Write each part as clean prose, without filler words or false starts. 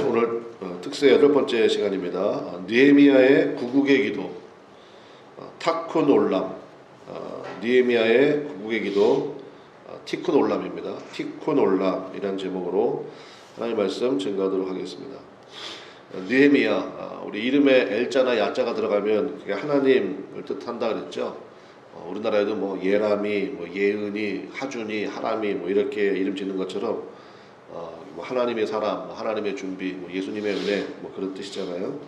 오늘 특세 8번째 시간입니다. 느헤미야의 구국의 기도, 타쿤 올람, 느헤미야의 구국의 기도, 티쿤 올람입니다. 티쿤 올람이라는 제목으로 하나님 말씀 증거하도록 하겠습니다. 느헤미야, 우리 이름에 L자나 야자가 들어가면 그게 하나님을 뜻한다 그랬죠. 우리나라에도 뭐 예람이, 뭐 예은이, 하준이, 하람이 뭐 이렇게 이름 짓는 것처럼 뭐 하나님의 사람, 하나님의 준비, 뭐 예수님의 은혜, 뭐 그런 뜻이잖아요.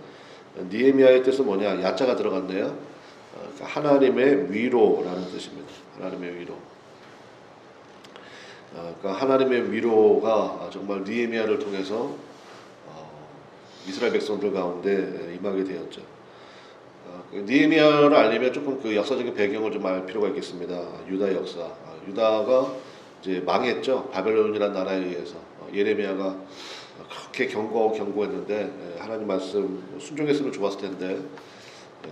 느헤미야의 뜻은 뭐냐? 야자가 들어갔네요. 그러니까 하나님의 위로라는 뜻입니다. 하나님의 위로. 그러니까 하나님의 위로가 정말 느헤미야를 통해서 이스라엘 백성들 가운데 임하게 되었죠. 느헤미야를 알려면 조금 그 역사적인 배경을 좀 알 필요가 있겠습니다. 유다 역사. 유다가 이제 망했죠. 바벨론이라는 나라에 의해서. 예레미야가 그렇게 경고했는데 하나님 말씀 순종했으면 좋았을 텐데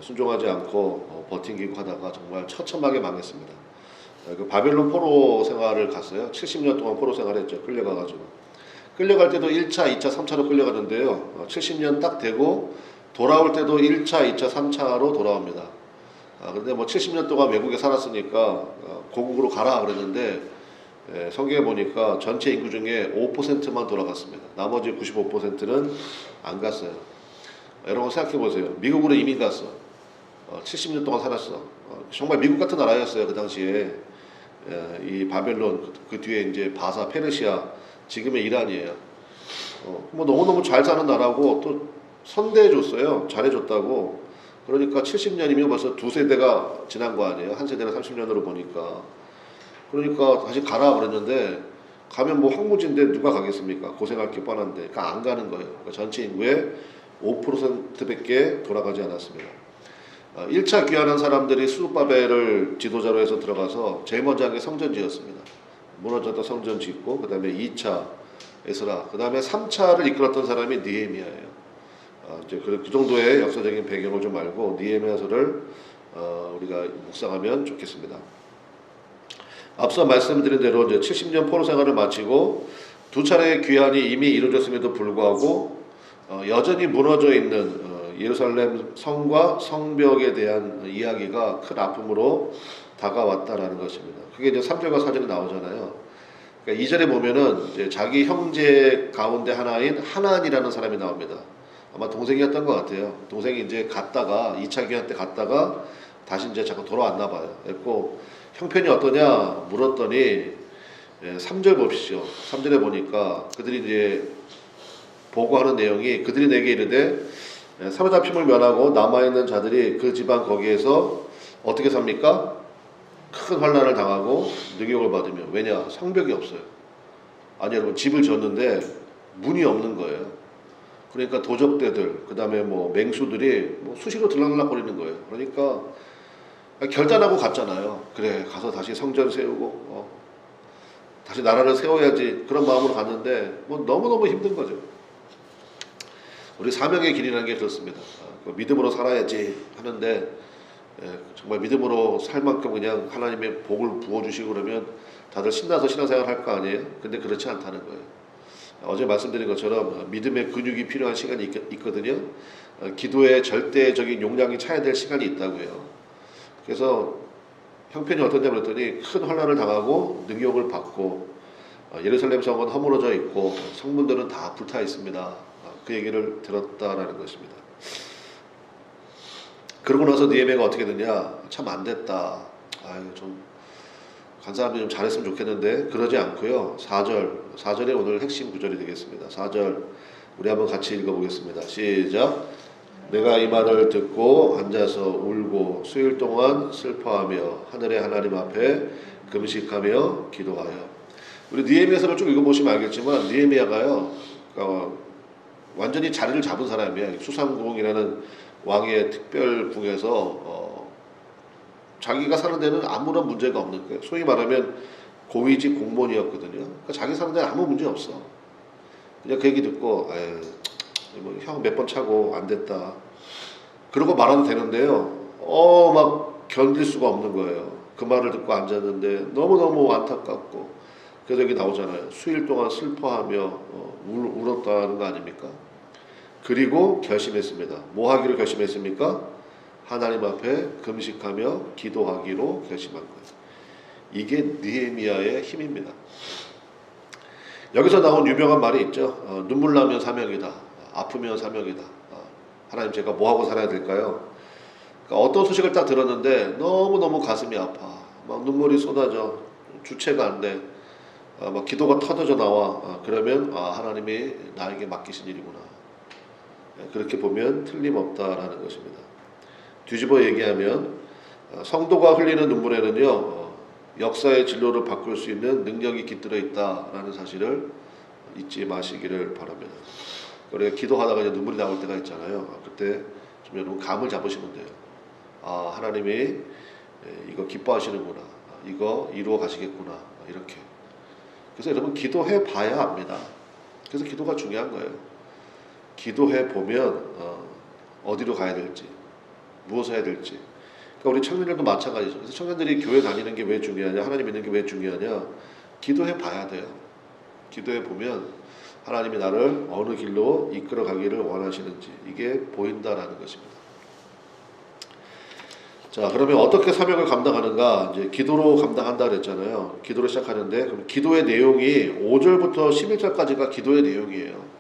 순종하지 않고 버팅기고 하다가 정말 처참하게 망했습니다. 그 바벨론 포로 생활을 갔어요. 70년 동안 포로 생활했죠. 끌려가가지고. 끌려갈 때도 1차, 2차, 3차로 끌려가는데요. 70년 딱 되고 돌아올 때도 1차, 2차, 3차로 돌아옵니다. 그런데 뭐 70년 동안 외국에 살았으니까 고국으로 가라 그랬는데 성경에 보니까 전체 인구 중에 5%만 돌아갔습니다. 나머지 95%는 안 갔어요. 여러분 생각해 보세요. 미국으로 이민 갔어. 70년 동안 살았어. 정말 미국 같은 나라였어요. 그 당시에. 이 바벨론, 그 뒤에 이제 바사, 페르시아, 지금의 이란이에요. 뭐 너무너무 잘 사는 나라고 또 선대해줬어요. 잘해줬다고. 그러니까 70년이면 벌써 두 세대가 지난 거 아니에요. 한 세대가 30년으로 보니까. 그러니까 다시 가라 그랬는데 가면 뭐 황무지인데 누가 가겠습니까? 고생할 게 뻔한데. 그러니까 안 가는 거예요. 그러니까 전체 인구의 5%밖에 돌아가지 않았습니다. 1차 귀환한 사람들이 수르바벨을 지도자로 해서 들어가서 제일 먼저 한 게 성전 지었습니다. 무너졌던 성전 짓고 그 다음에 2차 에스라, 그 다음에 3차를 이끌었던 사람이 느헤미야예요. 이제 그 정도의 역사적인 배경을 좀 알고 느헤미야서를 우리가 묵상하면 좋겠습니다. 앞서 말씀드린 대로 이제 70년 포로 생활을 마치고 두 차례의 귀환이 이미 이루어졌음에도 불구하고 여전히 무너져 있는 예루살렘 성과 성벽에 대한 이야기가 큰 아픔으로 다가왔다라는 것입니다. 그게 이제 3절과 4절에 나오잖아요. 그러니까 2절에 보면은 이제 자기 형제 가운데 하나인 하나안이라는 사람이 나옵니다. 아마 동생이었던 것 같아요. 동생이 이제 갔다가 2차 귀환 때 갔다가 다시 이제 자꾸 돌아왔나 봐요. 그래서 형편이 어떠냐 물었더니 3절 봅시죠. 3절에 보니까 그들이 이제 보고하는 내용이 그들이 내게 이르되 사로잡힘을 면하고 남아있는 자들이 그 지방 거기에서 어떻게 삽니까? 큰 환난을 당하고 능욕을 받으며. 왜냐? 성벽이 없어요. 아니 여러분, 집을 지었는데 문이 없는 거예요. 그러니까 도적대들, 그 다음에 뭐 맹수들이 뭐 수시로 들락날락거리는 거예요. 그러니까 결단하고 갔잖아요. 그래, 가서 다시 성전 세우고 다시 나라를 세워야지, 그런 마음으로 갔는데 뭐 너무너무 힘든 거죠. 우리 사명의 길이라는 게 그렇습니다. 믿음으로 살아야지 하는데 정말 믿음으로 살 만큼 그냥 하나님의 복을 부어주시고 그러면 다들 신나서 신앙생활 할 거 아니에요? 근데 그렇지 않다는 거예요. 어제 말씀드린 것처럼 믿음의 근육이 필요한 시간이 있거든요. 기도의 절대적인 용량이 차야 될 시간이 있다고요. 그래서 형편이 어떠냐 그랬더니 큰 환난을 당하고 능욕을 받고 예루살렘 성은 허물어져 있고 성문들은 다 불타 있습니다. 그 얘기를 들었다라는 것입니다. 그러고 나서 느헤미야가 어떻게 되냐? 참 안 됐다. 좀 간 사람들이 좀 잘했으면 좋겠는데 그러지 않고요. 4절에 오늘 핵심 구절이 되겠습니다. 4절 우리 한번 같이 읽어보겠습니다. 시작. 내가 이 말을 듣고 앉아서 울고 수일 동안 슬퍼하며 하늘의 하나님 앞에 금식하며 기도하여. 우리 느헤미야서를 좀 읽어보시면 알겠지만 느헤미야가요, 완전히 자리를 잡은 사람이에요. 수상궁이라는 왕의 특별궁에서 자기가 사는 데는 아무런 문제가 없는 거예요. 소위 말하면 고위직 공무원이었거든요. 그러니까 자기 사는 데는 아무 문제 없어. 그냥 그 얘기 듣고 뭐 형 몇 번 차고 안 됐다, 그러고 말하면 되는데요. 막 견딜 수가 없는 거예요. 그 말을 듣고 앉았는데 너무너무 안타깝고. 그래서 여기 나오잖아요. 수일 동안 슬퍼하며 울었다는 거 아닙니까? 그리고 결심했습니다. 뭐 하기로 결심했습니까? 하나님 앞에 금식하며 기도하기로 결심한 거예요. 이게 느헤미야의 힘입니다. 여기서 나온 유명한 말이 있죠. 눈물 나면 사명이다. 아프면 사명이다. 하나님 제가 뭐 하고 살아야 될까요? 그러니까 어떤 소식을 딱 들었는데 너무너무 가슴이 아파. 막 눈물이 쏟아져. 주체가 안 돼. 막 기도가 터져져 나와. 그러면 하나님이 나에게 맡기신 일이구나. 그렇게 보면 틀림없다라는 것입니다. 뒤집어 얘기하면 성도가 흘리는 눈물에는요. 역사의 진로를 바꿀 수 있는 능력이 깃들어 있다라는 사실을 잊지 마시기를 바랍니다. 우리가 기도하다가 이제 눈물이 나올 때가 있잖아요. 그때 좀 여러분 감을 잡으시면 돼요. 하나님이 이거 기뻐하시는구나. 이거 이루어 가시겠구나. 이렇게. 그래서 여러분 기도해 봐야 압니다. 그래서 기도가 중요한 거예요. 기도해 보면 어디로 가야 될지, 무엇을 해야 될지. 그러니까 우리 청년들도 마찬가지죠. 그래서 청년들이 교회 다니는 게 왜 중요하냐, 하나님 믿는 게 왜 중요하냐, 기도해 봐야 돼요. 기도해 보면 하나님이 나를 어느 길로 이끌어 가기를 원하시는지 이게 보인다라는 것입니다. 자, 그러면 어떻게 사명을 감당하는가? 이제 기도로 감당한다 그랬잖아요. 기도로 시작하는데 그럼 기도의 내용이 5절부터 11절까지가 기도의 내용이에요.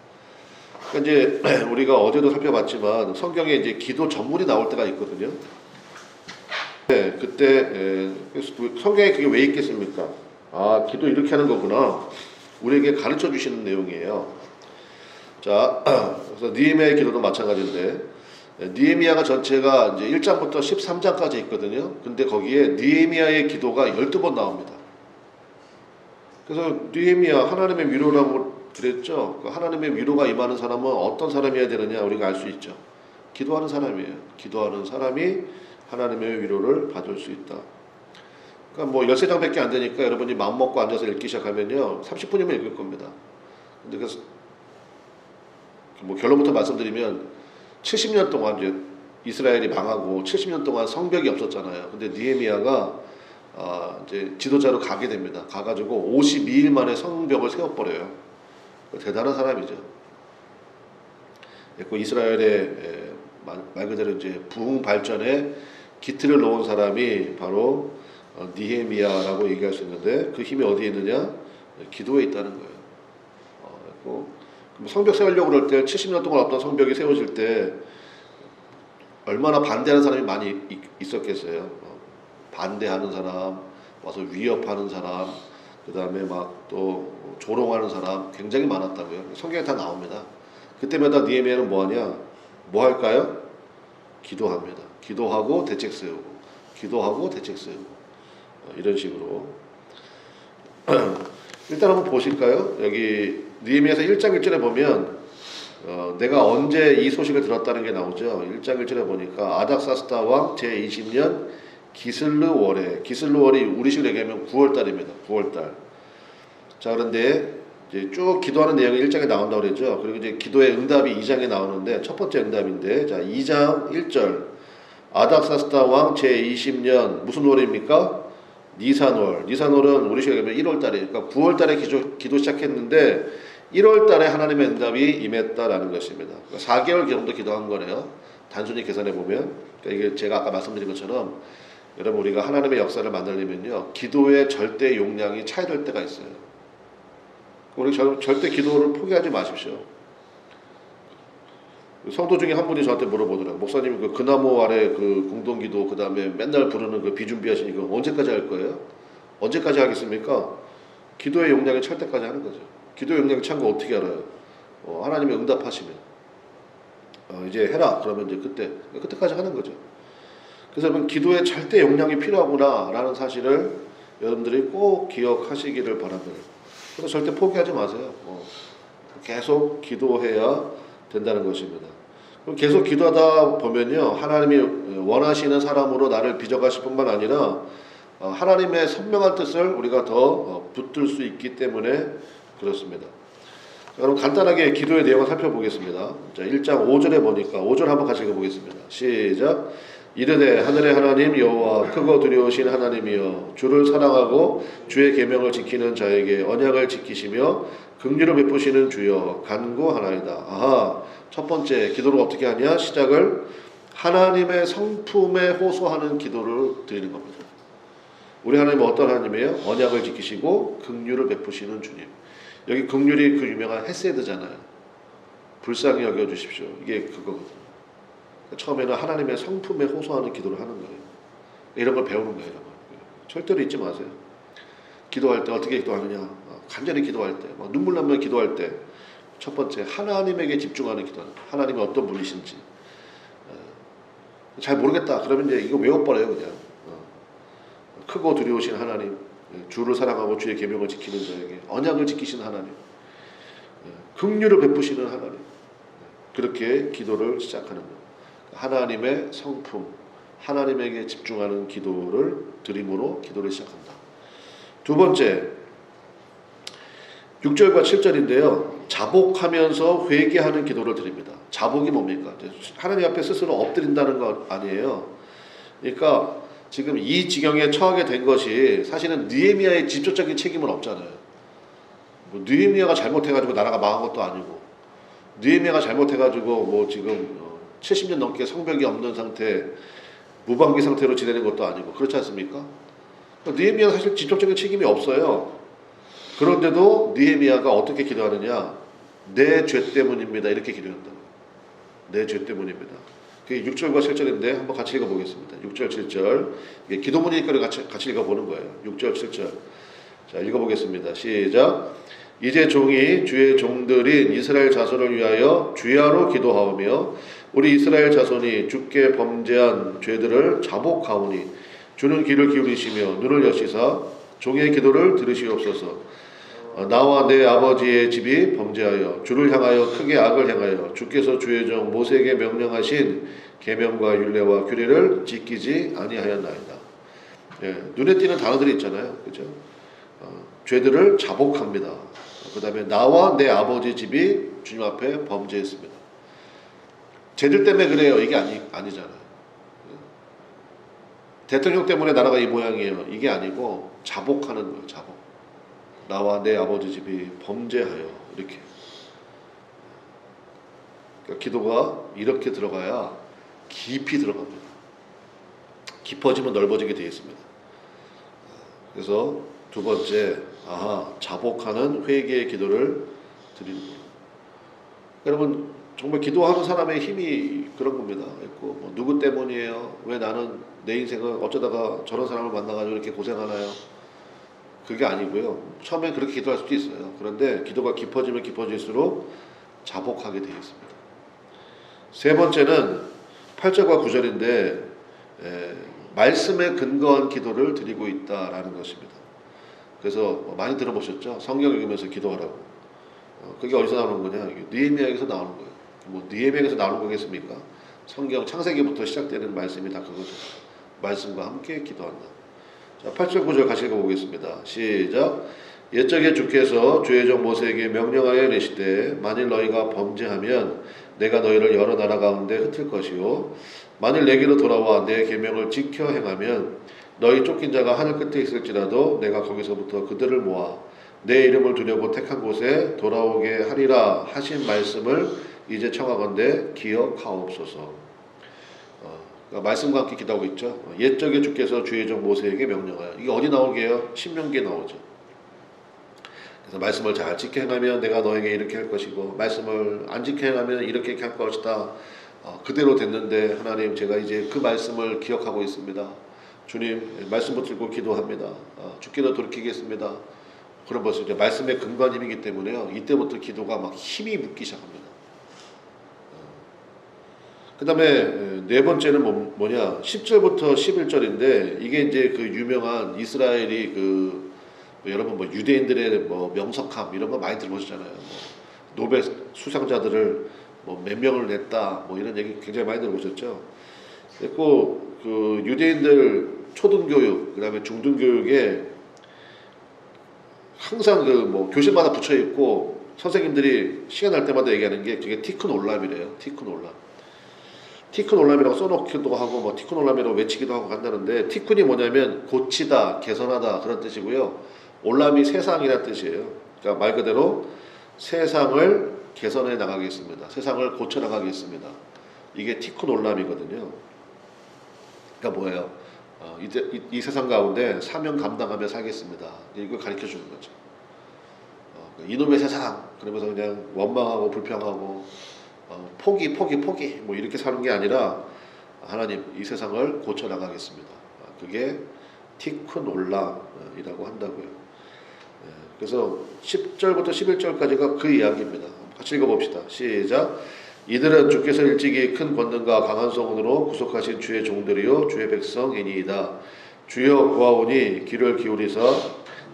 그러니까 이제 우리가 어제도 살펴봤지만 성경에 이제 기도 전문이 나올 때가 있거든요. 네, 그때 성경에 그게 왜 있겠습니까? 기도 이렇게 하는 거구나. 우리에게 가르쳐 주시는 내용이에요. 자, 그래서 느헤미야의 기도도 마찬가지인데 느헤미야가 전체가 이제 1장부터 13장까지 있거든요. 근데 거기에 느헤미야의 기도가 12번 나옵니다. 그래서 느헤미야 하나님의 위로라고 그랬죠. 하나님의 위로가 임하는 사람은 어떤 사람이어야 되느냐 우리가 알 수 있죠. 기도하는 사람이에요. 기도하는 사람이 하나님의 위로를 받을 수 있다. 그러니까 뭐 13장밖에 안 되니까 여러분이 마음 먹고 앉아서 읽기 시작하면요 30분이면 읽을 겁니다. 근데 그래서 뭐 결론부터 말씀드리면 70년 동안 이제 이스라엘이 망하고 70년 동안 성벽이 없었잖아요. 근데 느헤미야가 이제 지도자로 가게 됩니다. 가가지고 52일 만에 성벽을 세워버려요. 대단한 사람이죠. 그 이스라엘의 말 그대로 이제 부흥 발전에 기틀을 놓은 사람이 바로 느헤미야라고 얘기할 수 있는데 그 힘이 어디에 있느냐? 기도에 있다는 거예요. 성벽 세우려고 그럴 때 70년 동안 없던 성벽이 세워질 때 얼마나 반대하는 사람이 많이 있었겠어요. 반대하는 사람, 와서 위협하는 사람, 그 다음에 막 또 조롱하는 사람 굉장히 많았다고요. 성경에 다 나옵니다. 그때마다 느헤미야는 뭐하냐? 뭐 할까요? 기도합니다. 기도하고 대책 세우고 기도하고 대책 세우고 이런 식으로 일단 한번 보실까요? 여기 느헤미야서 1장 1절에 보면 내가 언제 이 소식을 들었다는 게 나오죠. 1장 1절에 보니까 아닥사스다 왕 제20년 기슬르월에, 기슬르월이 우리식으로 얘기하면 9월달입니다. 9월달. 자, 그런데 이제 쭉 기도하는 내용이 1장에 나온다고 그랬죠. 그리고 이제 기도의 응답이 2장에 나오는데 첫 번째 응답인데, 자, 2장 1절. 아닥사스다 왕 제20년 무슨 월입니까? 니산월. 니산월은 우리식으로 얘기하면 1월달이에요. 그러니까 9월달에 기도 시작했는데 1월달에 하나님의 응답이 임했다라는 것입니다. 그러니까 4개월 정도 기도한 거네요. 단순히 계산해 보면. 그러니까 이게 제가 아까 말씀드린 것처럼 여러분 우리가 하나님의 역사를 만들려면요 기도의 절대 용량이 차이될 때가 있어요. 우리 절대 기도를 포기하지 마십시오. 성도 중에 한 분이 저한테 물어보더라고요. 목사님 그 그나무 아래 그 공동기도 그 다음에 맨날 부르는 그 비준비하시니까 언제까지 할 거예요? 언제까지 하겠습니까? 기도의 용량이 찰 때까지 하는 거죠. 기도의 용량이 찬 거 어떻게 알아요? 하나님이 응답하시면 이제 해라 그러면 이제 그때까지 하는 거죠. 그래서 여러분 기도의 절대 용량이 필요하구나 라는 사실을 여러분들이 꼭 기억하시기를 바랍니다. 그래서 절대 포기하지 마세요. 계속 기도해야 된다는 것입니다. 그럼 계속 기도하다 보면요 하나님이 원하시는 사람으로 나를 빚어가실 뿐만 아니라 하나님의 선명한 뜻을 우리가 더 붙들 수 있기 때문에 그렇습니다. 자, 그럼 간단하게 기도의 내용을 살펴보겠습니다. 자, 1장 5절에 보니까 5절 한번 같이 읽어보겠습니다. 시작. 이르되 하늘의 하나님 여호와 크고 두려우신 하나님이여 주를 사랑하고 주의 계명을 지키는 자에게 언약을 지키시며 긍휼을 베푸시는 주여 간구하나이다. 아하, 첫 번째 기도를 어떻게 하냐? 시작을 하나님의 성품에 호소하는 기도를 드리는 겁니다. 우리 하나님은 어떤 하나님이에요? 언약을 지키시고 긍휼을 베푸시는 주님. 여기 긍휼이 그 유명한 헤세드잖아요. 불쌍히 여겨주십시오. 이게 그거거든요. 처음에는 하나님의 성품에 호소하는 기도를 하는 거예요. 이런 걸 배우는 거예요. 절대로 잊지 마세요. 기도할 때 어떻게 기도하느냐? 간절히 기도할 때, 눈물 나면 기도할 때, 첫 번째 하나님에게 집중하는 기도는 하나님이 어떤 분이신지. 잘 모르겠다. 그러면 이제 이거 외워버려요, 그냥. 크고 두려우신 하나님, 주를 사랑하고 주의 계명을 지키는 자에게 언약을 지키시는 하나님, 긍휼을 베푸시는 하나님. 그렇게 기도를 시작하는 거예요. 하나님의 성품, 하나님에게 집중하는 기도를 드림으로 기도를 시작한다. 두 번째, 6절과 7절인데요. 자복하면서 회개하는 기도를 드립니다. 자복이 뭡니까? 하나님 앞에 스스로 엎드린다는 거 아니에요. 그러니까 지금 이 지경에 처하게 된 것이 사실은 느헤미야의 직접적인 책임은 없잖아요. 뭐 느헤미야가 잘못해가지고 나라가 망한 것도 아니고, 느헤미야가 잘못해가지고 뭐 지금 70년 넘게 성벽이 없는 상태, 무방비 상태로 지내는 것도 아니고, 그렇지 않습니까? 느헤미야는 사실 직접적인 책임이 없어요. 그런데도 느헤미야가 어떻게 기도하느냐? 내 죄 때문입니다. 이렇게 기도한다. 내 죄 때문입니다. 그게 6절과 7절인데 한번 같이 읽어보겠습니다. 6절, 7절. 이게 기도문이니까 같이 읽어보는 거예요. 6절, 7절. 자, 읽어보겠습니다. 시작. 이제 종이 주의 종들인 이스라엘 자손을 위하여 주야로 기도하오며 우리 이스라엘 자손이 주께 범죄한 죄들을 자복하오니 주는 귀를 기울이시며 눈을 여시사 종의 기도를 들으시옵소서. 나와 내 아버지의 집이 범죄하여 주를 향하여 크게 악을 행하여 주께서 주의 종 모세에게 명령하신 계명과 율례와 규례를 지키지 아니하였나이다. 눈에 띄는 단어들이 있잖아요. 그죠? 죄들을 자복합니다. 그 다음에 나와 내 아버지 집이 주님 앞에 범죄했습니다. 쟤들 때문에 그래요. 이게 아니잖아요. 대통령 때문에 나라가 이 모양이에요. 이게 아니고 자복하는 거예요. 자복. 나와 내 아버지 집이 범죄하여 이렇게. 그러니까 기도가 이렇게 들어가야 깊이 들어갑니다. 깊어지면 넓어지게 되어 있습니다. 그래서 두 번째, 자복하는 회개의 기도를 드리는 거예요. 여러분 정말 기도하는 사람의 힘이 그런 겁니다. 뭐 누구 때문이에요? 왜 나는 내 인생을 어쩌다가 저런 사람을 만나가지고 이렇게 고생하나요? 그게 아니고요. 처음에 그렇게 기도할 수도 있어요. 그런데 기도가 깊어지면 깊어질수록 자복하게 되어 있습니다. 세 번째는 8절과 9절인데 말씀에 근거한 기도를 드리고 있다라는 것입니다. 그래서 많이 들어보셨죠? 성경 읽으면서 기도하라고. 그게 어디서 나오는 거냐? 느헤미야에서 나오는 거예요. 뭐 느헤미야에서 나오는 거겠습니까? 성경 창세기부터 시작되는 말씀이 다 그거죠. 말씀과 함께 기도한다. 자, 8절 9절 같이 읽어보겠습니다. 시작. 옛적에 주께서 주의 종 모세에게 명령하여 이르시되 만일 너희가 범죄하면 내가 너희를 여러 나라 가운데 흩을 것이요 만일 내게로 돌아와 내 계명을 지켜 행하면 너희 쫓긴 자가 하늘 끝에 있을지라도 내가 거기서부터 그들을 모아 내 이름을 두려고 택한 곳에 돌아오게 하리라 하신 말씀을 이제 청하건대 기억하옵소서. 그러니까 말씀과 함께 기도하고 있죠. 옛적에 주께서 주의 종 모세에게 명령하여. 이게 어디 나오게요? 신명기에 나오죠. 그래서 말씀을 잘 지켜 행하면 내가 너에게 이렇게 할 것이고 말씀을 안 지켜 행하면 이렇게 할 것이다. 그대로 됐는데 하나님 제가 이제 그 말씀을 기억하고 있습니다. 주님 말씀 붙들고 기도합니다. 주께로 돌이키겠습니다. 그런 것은 이제 말씀의 근간임이기 때문에요. 이때부터 기도가 막 힘이 붙기 시작합니다. 그 다음에 네 번째는 뭐냐 10절부터 11절인데 이게 이제 그 유명한 이스라엘이 여러분 뭐 유대인들의 뭐 명석함 이런 거 많이 들어보셨잖아요. 뭐 노벨 수상자들을 뭐 몇 명을 냈다 뭐 이런 얘기 굉장히 많이 들어보셨죠. 그리고 그 유대인들 초등교육 그다음에 중등교육에 항상 그 뭐 교실마다 붙여 있고 선생님들이 시간 날 때마다 얘기하는 게 그게 티큰 올람이래요. 티큰 올람. 티쿤 올람이라고 써놓기도 하고 뭐 티쿤 올람이라고 외치기도 하고 한다는데, 티쿤이 뭐냐면 고치다, 개선하다 그런 뜻이고요. 올람이 세상이라는 뜻이에요. 그러니까 말 그대로 세상을 개선해 나가겠습니다. 세상을 고쳐 나가겠습니다. 이게 티쿤 올람이거든요. 그러니까 뭐예요? 이 세상 가운데 사명 감당하며 살겠습니다. 이걸 가르쳐 주는 거죠. 이놈의 세상 그러면서 그냥 원망하고 불평하고 포기 뭐 이렇게 사는 게 아니라, 하나님 이 세상을 고쳐 나가겠습니다. 그게 티쿤 올람이라고 한다고요. 그래서 10절부터 11절까지가 그 이야기입니다. 같이 읽어봅시다. 시작. 이들은 주께서 일찍이 큰 권능과 강한 손으로 구속하신 주의 종들이요 주의 백성이니이다. 주여 구하오니 귀를 기울이사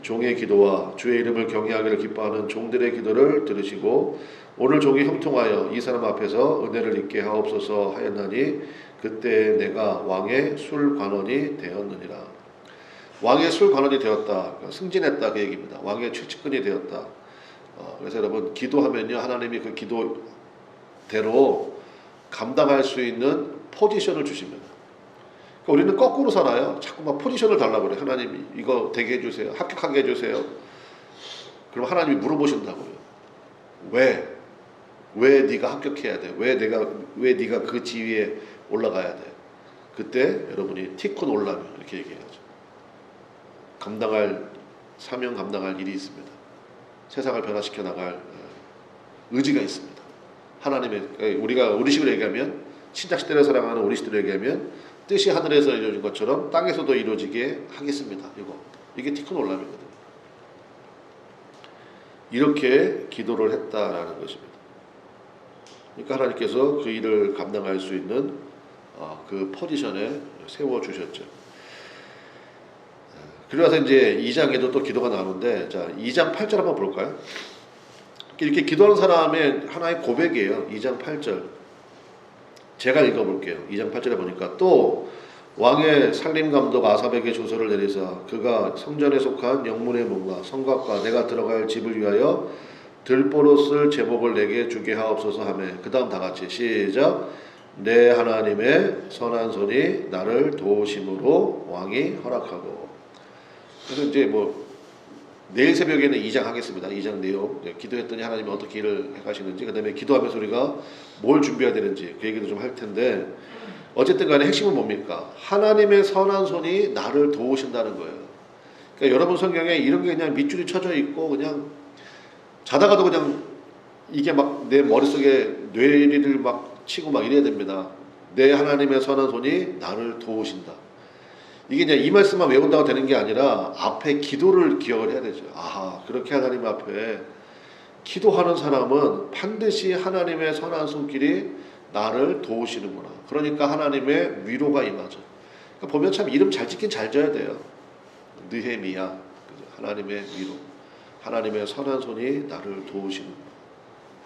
종의 기도와 주의 이름을 경외하기를 기뻐하는 종들의 기도를 들으시고 오늘 종이 형통하여 이 사람 앞에서 은혜를 입게 하옵소서 하였나니 그때 내가 왕의 술관원이 되었느니라. 왕의 술관원이 되었다. 그러니까 승진했다 그 얘기입니다. 왕의 최측근이 되었다. 그래서 여러분 기도하면요 하나님이 그 기도대로 감당할 수 있는 포지션을 주십니다. 그러니까 우리는 거꾸로 살아요. 자꾸만 포지션을 달라고 그래요. 하나님이 이거 되게 해주세요. 합격하게 해주세요. 그럼 하나님이 물어보신다고요. 왜 네가 합격해야 돼? 왜 네가 그 지위에 올라가야 돼? 그때 여러분이 티쿤 올라면 이렇게 얘기해야죠. 사명 감당할 일이 있습니다. 세상을 변화시켜 나갈 의지가 있습니다. 하나님의 우리식으로 얘기하면 신약시대를 사랑하는 우리식으로 얘기하면 뜻이 하늘에서 이루어진 것처럼 땅에서도 이루어지게 하겠습니다. 이게 티쿤 올람이거든요. 이렇게 기도를 했다라는 것입니다. 그러니까 하나님께서 그 일을 감당할 수 있는 그 포지션에 세워주셨죠. 그러면서 이제 2장에도 또 기도가 나오는데, 자 2장 8절 한번 볼까요? 이렇게 기도하는 사람의 하나의 고백이에요. 2장 8절 제가 읽어볼게요. 2장 8절에 보니까 또 왕의 살림감독 아삽에게 조서를 내리사 그가 성전에 속한 영문의 문과 성곽과 내가 들어갈 집을 위하여 들보로 쓸 제목을 내게 주게 하옵소서 하며, 그 다음 다 같이 시작. 내 하나님의 선한 손이 나를 도우심으로 왕이 허락하고. 그래서 이제 뭐 내일 새벽에는 2장 하겠습니다. 2장 내용 기도했더니 하나님이 어떻게 일을 해가시는지, 그 다음에 기도하면서 우리가 뭘 준비해야 되는지 그 얘기도 좀 할 텐데, 어쨌든 간에 핵심은 뭡니까? 하나님의 선한 손이 나를 도우신다는 거예요. 그러니까 여러분 성경에 이런 게 그냥 밑줄이 쳐져 있고 그냥 자다가도 그냥 이게 막 내 머릿속에 뇌리를 막 치고 막 이래야 됩니다. 내 하나님의 선한 손이 나를 도우신다. 이게 그냥 이 말씀만 외운다고 되는 게 아니라 앞에 기도를 기억을 해야 되죠. 아하, 그렇게 하나님 앞에 기도하는 사람은 반드시 하나님의 선한 손길이 나를 도우시는구나. 그러니까 하나님의 위로가 임하죠. 그러니까 보면 참 이름 잘 짓긴 잘 져야 돼요. 느헤미야, 하나님의 위로, 하나님의 선한 손이 나를 도우시는구나.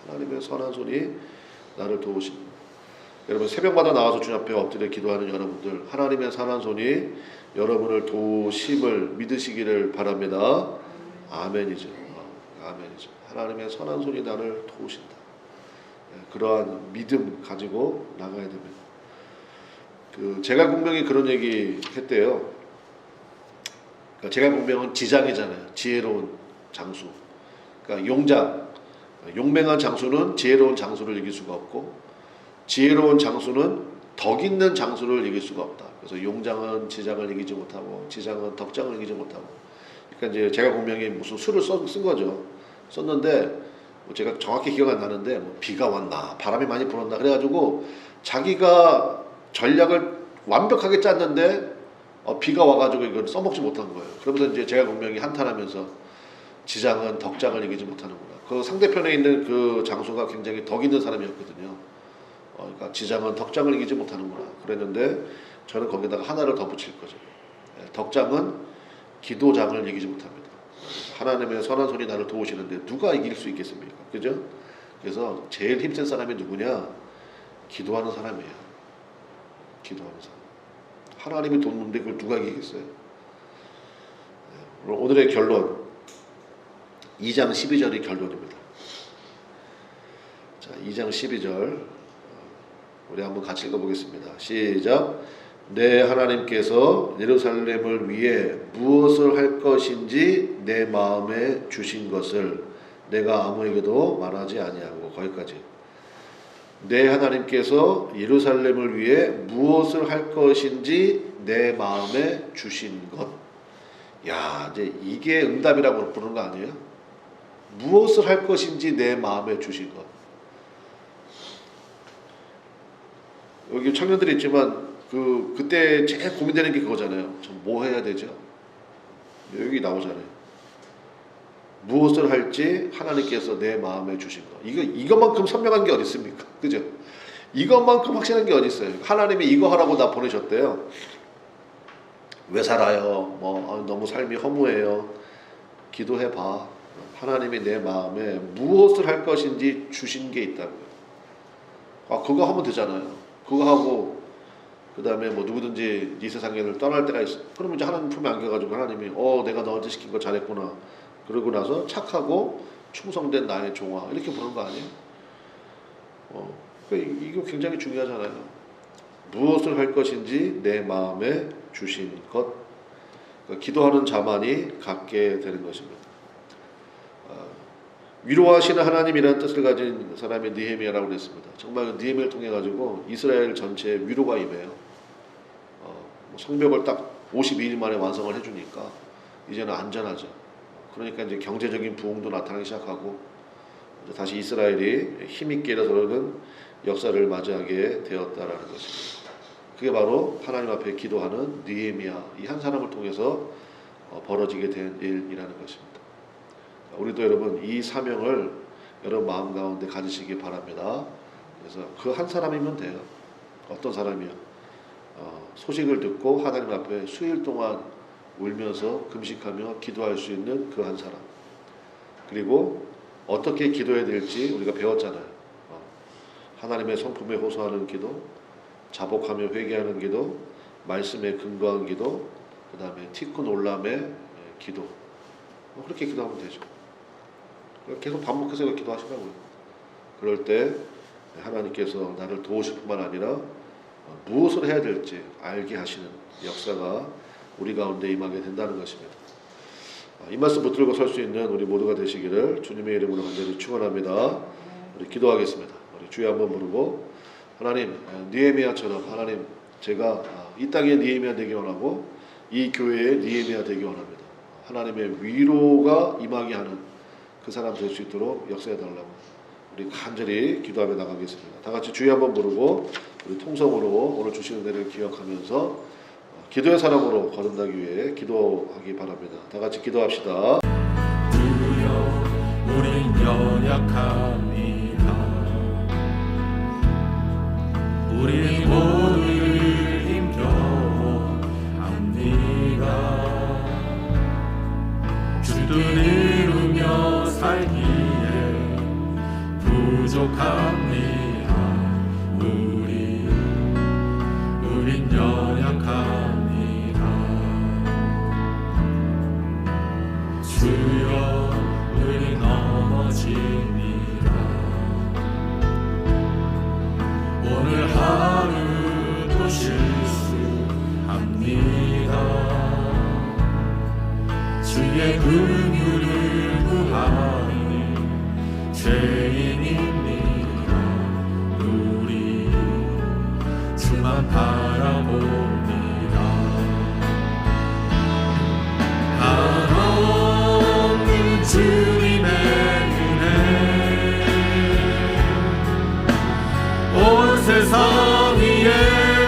하나님의 선한 손이 나를 도우시는구나. 여러분 새벽마다 나와서 주님 앞에 엎드려 기도하는 여러분들, 하나님의 선한 손이 여러분을 도우심을 믿으시기를 바랍니다. 아멘이죠. 아멘이죠. 하나님의 선한 손이 나를 도우신다. 그러한 믿음 가지고 나가야 됩니다. 제갈공명이 그런 얘기 했대요. 제갈공명은 지장이잖아요. 지혜로운 장수. 그러니까 용맹한 장수는 지혜로운 장수를 이길 수가 없고, 지혜로운 장수는 덕 있는 장수를 이길 수가 없다. 그래서 용장은 지장을 이기지 못하고 지장은 덕장을 이기지 못하고. 그러니까 이제 제갈공명이 무슨 수를 쓴 거죠. 썼는데 제가 정확히 기억 안 나는데 비가 왔나 바람이 많이 불었나 그래가지고 자기가 전략을 완벽하게 짰는데 비가 와가지고 이걸 써먹지 못한 거예요. 그러면서 이제 제갈공명이 한탄하면서 지장은 덕장을 이기지 못하는구나. 그 상대편에 있는 그 장수가 굉장히 덕 있는 사람이었거든요. 그러니까 지장은 덕장을 이기지 못하는구나 그랬는데, 저는 거기다가 하나를 더 붙일 거죠. 덕장은 기도장을 이기지 못합니다. 하나님의 선한 손이 나를 도우시는데 누가 이길 수 있겠습니까? 그죠? 그래서 제일 힘센 사람이 누구냐? 기도하는 사람이에요. 기도하는 사람. 하나님이 돕는데 그걸 누가 이기겠어요? 오늘의 결론 2장 12절이 결론입니다. 자, 2장 12절 우리 한번 같이 읽어보겠습니다. 시작. 내 하나님께서 예루살렘을 위해 무엇을 할 것인지 내 마음에 주신 것을 내가 아무에게도 말하지 아니하고, 거기까지. 내 하나님께서 예루살렘을 위해 무엇을 할 것인지 내 마음에 주신 것. 야, 이제 이게 응답이라고 부르는 거 아니에요? 무엇을 할 것인지 내 마음에 주신 것. 여기 청년들이 있지만 그때 제일 고민되는 게 그거잖아요. 뭐 해야 되죠? 여기 나오잖아요. 무엇을 할지 하나님께서 내 마음에 주신 것. 이것만큼 선명한 게 어디 있습니까? 그죠? 이것만큼 확실한 게 어디 있어요? 하나님이 이거 하라고 나 보내셨대요. 왜 살아요? 너무 삶이 허무해요. 기도해봐. 하나님이 내 마음에 무엇을 할 것인지 주신 게 있다고요. 그거 하면 되잖아요. 그거 하고 그 다음에 누구든지 이 세상을 떠날 때가 있어. 그러면 이제 하나님 품에 안겨가지고 하나님이 내가 너한테 시킨 거 잘했구나. 그러고 나서 착하고 충성된 나의 종아, 이렇게 부르는 거 아니에요? 이거 굉장히 중요하잖아요. 무엇을 할 것인지 내 마음에 주신 것. 그러니까 기도하는 자만이 갖게 되는 것입니다. 위로하시는 하나님이라는 뜻을 가진 사람이 느헤미야라고 그랬습니다. 정말 느헤미야를 통해 가지고 이스라엘 전체에 위로가 임해요. 성벽을 딱 52일 만에 완성을 해주니까 이제는 안전하죠. 그러니까 이제 경제적인 부흥도 나타나기 시작하고 이제 다시 이스라엘이 힘있게 일어서는 역사를 맞이하게 되었다라는 것입니다. 그게 바로 하나님 앞에 기도하는 느헤미야, 이 한 사람을 통해서 벌어지게 된 일이라는 것입니다. 우리도 여러분 이 사명을 여러분 마음 가운데 가지시기 바랍니다. 그래서 그 한 사람이면 돼요. 어떤 사람이요? 소식을 듣고 하나님 앞에 수일 동안 울면서 금식하며 기도할 수 있는 그 한 사람. 그리고 어떻게 기도해야 될지 우리가 배웠잖아요. 하나님의 성품에 호소하는 기도, 자복하며 회개하는 기도, 말씀에 근거한 기도, 그 다음에 티쿤 올람의 기도. 그렇게 기도하면 되죠. 계속 반복해서 기도하시라고요. 그럴 때 하나님께서 나를 도우실 뿐만 아니라 무엇을 해야 될지 알게 하시는 역사가 우리 가운데 임하게 된다는 것입니다. 이 말씀 붙들고 설 수 있는 우리 모두가 되시기를 주님의 이름으로 간절히 축원합니다. 우리 기도하겠습니다. 우리 주여 한번 부르고, 하나님, 느헤미야처럼 하나님, 제가 이 땅의 느헤미야 되기 원하고 이 교회의 느헤미야 되기 원합니다. 하나님의 위로가 임하게 하는 그 사람 될 수 있도록 역사해 달라고 우리 간절히 기도하며 나가겠습니다. 다 같이 주여 한번 부르고 우리 통성으로 오늘 주시는 은혜를 기억하면서 기도의 사람으로 거듭나기 위해 기도하기 바랍니다. 다 같이 기도합시다. 주여, 우린 연약합니다. 우리 모두를 힘겨워합니다. 주를 이루며 살기에 부족합니다. 우린 연약합니다. 주여, 우리 넘어집니다. 오늘 하루도 실수합니다. 주의 긍휼을 구하는 죄인입니다. 우리 주만 바라봅니다. 한없는 주님의 은혜 온 세상 위에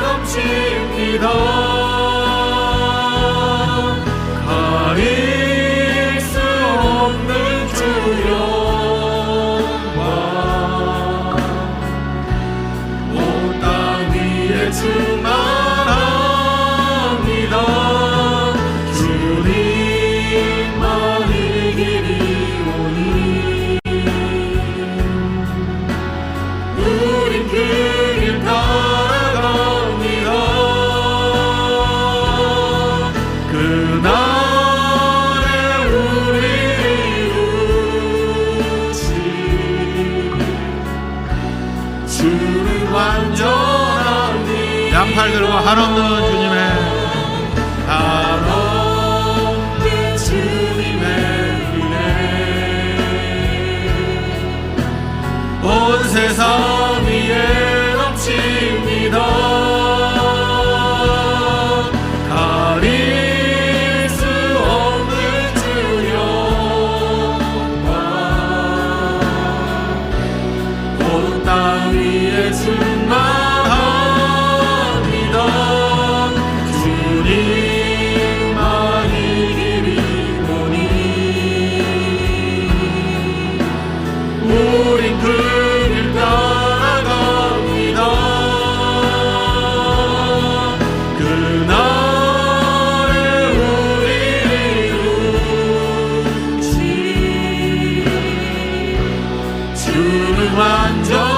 넘칩니다. 가릴 수 없는 주 영광 온 땅 위에 충만합니다. 주님만이 길이 오니 우린 그 길 따라갑니다. 그날에 우리 이루신 주는 완전 팔들과 한없는 주님의 한없는 주님의 은혜 온 세상 위에 넘칩니다. 가릴 수 없는 주 영광 온 땅 위에 충만합니다. 주님만이 길이오니 우린 그 길 따라갑니다. 그날에 우리를 이루시 주는 완전